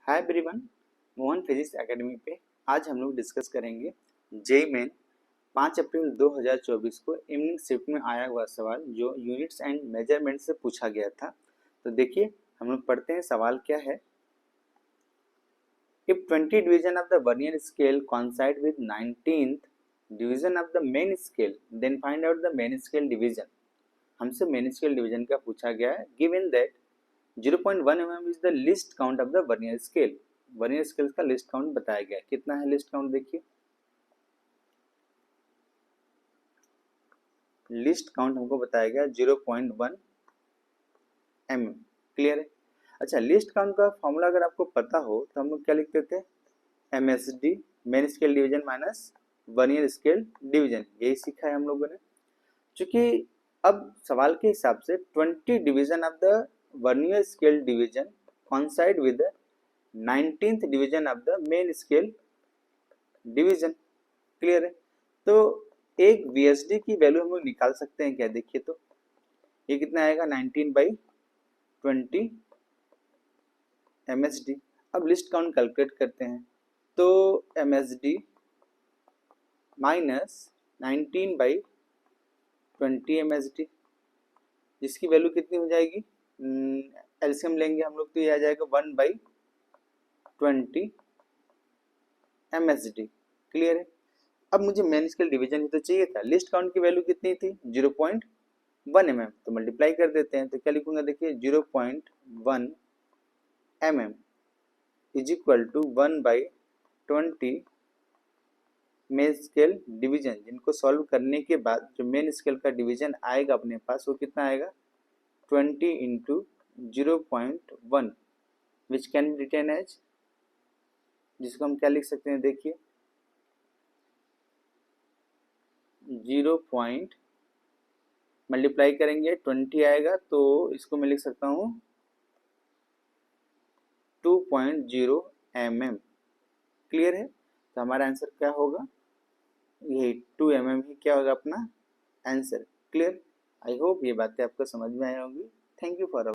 Hi everyone, Mohan physics academy पे आज हम लोग डिस्कस करेंगे जेई मेन 5 अप्रैल 2024 को इवनिंग शिफ्ट में आया हुआ सवाल जो यूनिट्स एंड मेजरमेंट से पूछा गया था। तो देखिए हम लोग पढ़ते हैं सवाल क्या है। If 20 division of the vernier scale coincide with 19th division of the main scale then find out the main scale division. हमसे मेन स्केल डिवीजन का पूछा गया है given that 0.1 mm is the least count of the vernier scale. Vernier scale का least count बताया गया है। कितना है लिस्ट काउंट? देखिए लिस्ट काउंट हमको बताया गया 0.1 mm। क्लियर है? अच्छा, लिस्ट काउंट का फॉर्मूला अगर आपको पता हो तो हम लोग क्या लिखते थे? MSD main scale division minus vernier scale division, यही सीखा है हम लोगों ने। क्योंकि अब सवाल के हिसाब से 20 division of the vernier scale division coincide with the 19th division of the main scale division. Clear है? तो एक VSD की वैल्यू हम लोग निकाल सकते हैं क्या? देखिए तो ये कितना आएगा 19/20 MSD। अब लिस्ट काउंट कैलकुलेट करते हैं तो MSD माइनस 19/20 MSD, जिसकी वैल्यू कितनी हो जाएगी? एलसीएम लेंगे हम लोग तो ये आ जाएगा 1/20 MSD। क्लियर है? अब मुझे मेन स्केल डिवीजन ही तो चाहिए था। लिस्ट काउंट की वैल्यू कितनी थी? 0.1 mm। तो मल्टीप्लाई कर देते हैं तो क्या लिखूंगा? देखिए 0.1 mm is equal to 1/20 main scale division, जिनको सॉल्व करने के बाद जो मेन स्केल का डिवीजन आएगा अपने पास वो कितना आएगा? 20 into 0.1 which can be written as, जिसको हम क्या लिख सकते हैं? देखिए 0. मल्टीप्लाई करेंगे 20 आएगा तो इसको मैं लिख सकता हूँ 2.0 mm। क्लियर है? तो हमारा आंसर क्या होगा? यही 2 mm ही क्या होगा अपना आंसर। क्लियर? आई होप ये बातें आपको समझ में आई होंगी। Thank you for